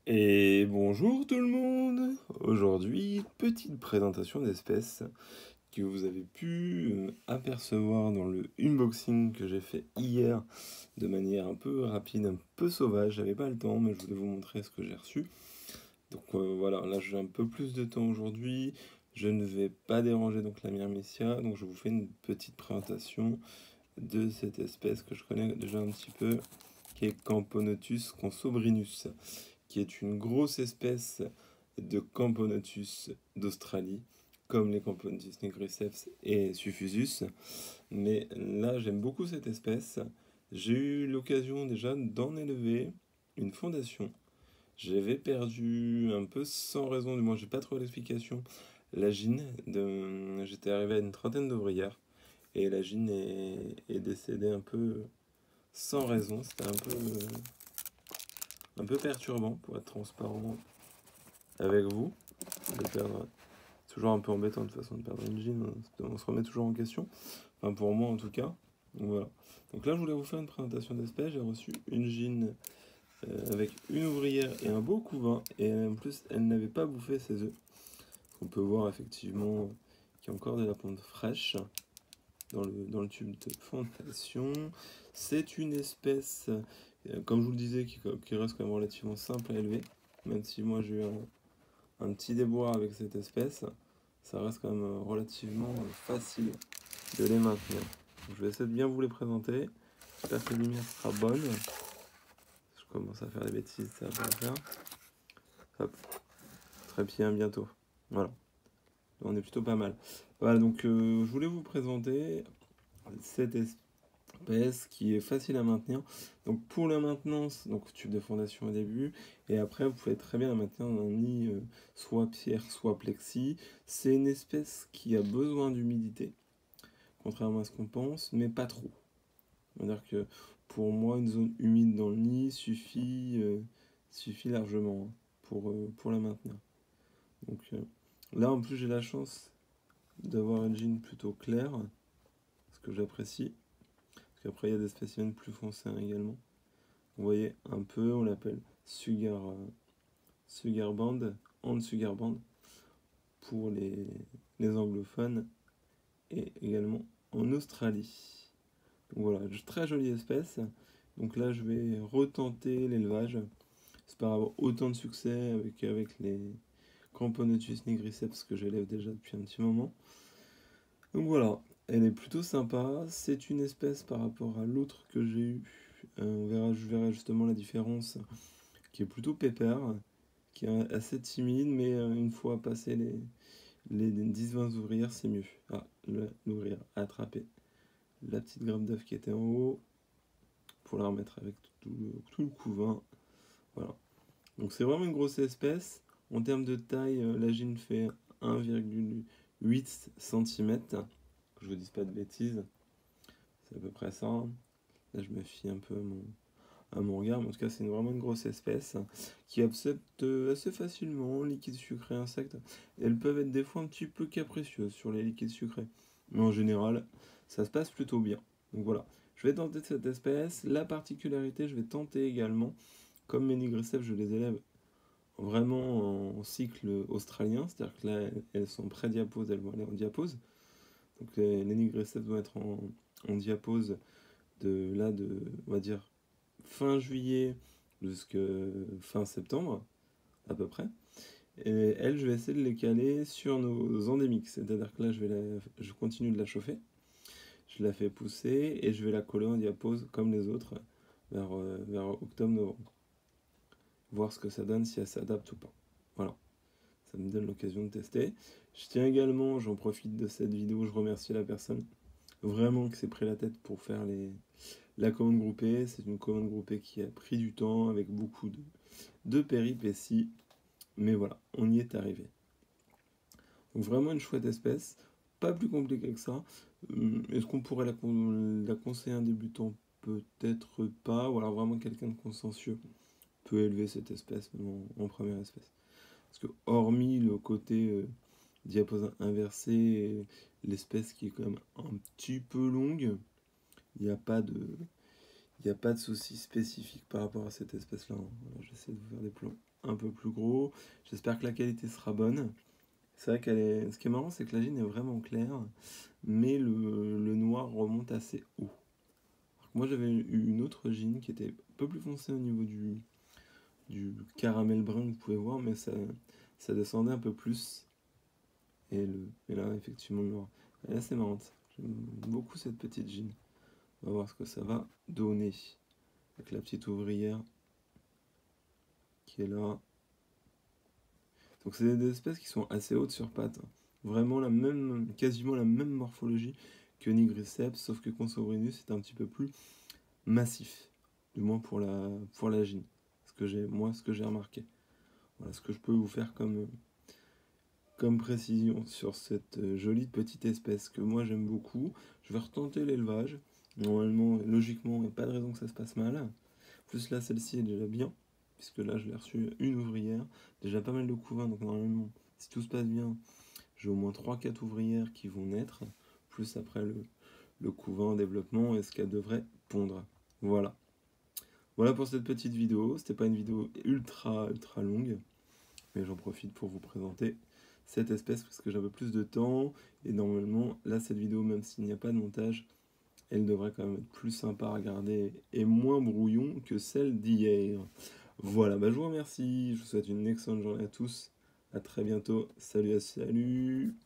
Et bonjour tout le monde! Aujourd'hui, petite présentation d'espèces que vous avez pu apercevoir dans le unboxing que j'ai fait hier de manière un peu rapide, un peu sauvage. J'avais pas le temps, mais je voulais vous montrer ce que j'ai reçu. Donc voilà, là j'ai un peu plus de temps aujourd'hui. Je ne vais pas déranger donc la myrmécia, donc je vous fais une petite présentation de cette espèce que je connais déjà un petit peu, qui est Camponotus consobrinus, qui est une grosse espèce de Camponotus d'Australie, comme les Camponotus nigriceps et Suffusus. Mais là, j'aime beaucoup cette espèce. J'ai eu l'occasion déjà d'en élever une fondation. J'avais perdu un peu sans raison, du moins j'ai pas trop d'explication, la gine. J'étais arrivé à une trentaine d'ouvrières et la gine est décédée un peu sans raison. C'était un peu perturbant pour être transparent avec vous. De perdre, c'est toujours un peu embêtant de toute façon de perdre une gym, on se remet toujours en question. Enfin pour moi en tout cas. Donc voilà. Donc là je voulais vous faire une présentation d'espèces. J'ai reçu une gine avec une ouvrière et un beau couvain. Et en plus elle n'avait pas bouffé ses œufs. On peut voir effectivement qu'il y a encore de la ponte fraîche dans le tube de fondation. C'est une espèce, comme je vous le disais, qui reste quand même relativement simple à élever. Même si moi j'ai eu un petit déboire avec cette espèce, ça reste quand même relativement facile de les maintenir. Donc, je vais essayer de bien vous les présenter. J'espère que la lumière sera bonne. Je commence à faire des bêtises, ça va pas le faire. Hop, très bien, bientôt. Voilà, on est plutôt pas mal. Voilà, donc je voulais vous présenter cette espèce qui est facile à maintenir. Donc pour la maintenance, donc tube de fondation au début, et après vous pouvez très bien la maintenir dans un nid soit pierre, soit plexi. C'est une espèce qui a besoin d'humidité, contrairement à ce qu'on pense, mais pas trop. C'est-à-dire que pour moi, une zone humide dans le nid suffit largement pour la maintenir. Donc là, en plus, j'ai la chance d'avoir une gine plutôt claire, ce que j'apprécie. Parce qu'après, il y a des spécimens plus foncés également. Vous voyez un peu, on l'appelle Sugar Band, Hand Sugar Band pour les anglophones et également en Australie. Donc voilà, très jolie espèce. Donc là, je vais retenter l'élevage. J'espère avoir autant de succès avec les Camponotus nigriceps que j'élève déjà depuis un petit moment. Donc voilà, elle est plutôt sympa. C'est une espèce par rapport à l'autre que j'ai eu. Je verrai justement la différence, qui est plutôt pépère, qui est assez timide, mais une fois passé les 10-20 ouvrières, c'est mieux. Ah, l'ouvrière a attrapé la petite grappe d'œuf qui était en haut pour la remettre avec tout le couvain. Voilà. Donc c'est vraiment une grosse espèce. En termes de taille, la gine fait 1,8 cm. Que je vous dise pas de bêtises. C'est à peu près ça. Là je me fie un peu à mon regard, mais en tout cas c'est vraiment une grosse espèce qui accepte assez facilement liquide sucré, insectes. Elles peuvent être des fois un petit peu capricieuses sur les liquides sucrés, mais en général ça se passe plutôt bien. Donc voilà, je vais tenter cette espèce. La particularité, je vais tenter également, comme mes nigriceps, je les élève vraiment en cycle australien, c'est-à-dire que là elles sont pré-diapose, elles vont aller en diapose. Donc les nigriceps vont être en diapose on va dire fin juillet jusqu'à fin septembre, à peu près. Et elle, je vais essayer de les caler sur nos endémiques. C'est-à-dire que là, je continue de la chauffer. Je la fais pousser et je vais la coller en diapose comme les autres vers octobre-novembre. Voir ce que ça donne, si elle s'adapte ou pas. Voilà, ça me donne l'occasion de tester. Je tiens également, j'en profite de cette vidéo, je remercie la personne vraiment qui s'est pris la tête pour faire la commande groupée. C'est une commande groupée qui a pris du temps avec beaucoup de péripéties. Mais voilà, on y est arrivé. Donc vraiment une chouette espèce, pas plus compliqué que ça. Est-ce qu'on pourrait la conseiller à un débutant? Peut-être pas, ou alors vraiment quelqu'un de consciencieux peut élever cette espèce, même en première espèce. Parce que hormis le côté diapason inversé, l'espèce qui est quand même un petit peu longue, il n'y a pas de, Il n'y a pas de souci spécifique par rapport à cette espèce-là. Voilà, j'essaie de vous faire des plans un peu plus gros. J'espère que la qualité sera bonne. C'est vrai qu'elle est. Ce qui est marrant, c'est que la gine est vraiment claire, mais le noir remonte assez haut. Alors que moi, j'avais eu une autre gine qui était un peu plus foncée au niveau du caramel brun que vous pouvez voir, mais ça descendait un peu plus. Et là, effectivement, le noir. Elle est assez marrante. J'aime beaucoup cette petite gine. On va voir ce que ça va donner. Avec la petite ouvrière qui est là. Donc c'est des espèces qui sont assez hautes sur pattes. Vraiment quasiment la même morphologie que Nigriceps, sauf que Consobrinus est un petit peu plus massif. Du moins pour la gine. Ce que j'ai remarqué. Voilà ce que je peux vous faire comme précision sur cette jolie petite espèce que moi j'aime beaucoup. Je vais retenter l'élevage. Normalement, logiquement, il n'y a pas de raison que ça se passe mal. Plus là, celle-ci est déjà bien, puisque là, je l'ai reçue une ouvrière. Déjà pas mal de couvains, donc normalement, si tout se passe bien, j'ai au moins 3-4 ouvrières qui vont naître, plus après le couvain en développement et ce qu'elle devrait pondre. Voilà. Voilà pour cette petite vidéo. C'était pas une vidéo ultra longue, mais j'en profite pour vous présenter cette espèce parce que j'ai un peu plus de temps. Et normalement, là, cette vidéo, même s'il n'y a pas de montage, elle devrait quand même être plus sympa à regarder et moins brouillon que celle d'hier. Voilà, bah je vous remercie, je vous souhaite une excellente journée à tous. À très bientôt. Salut.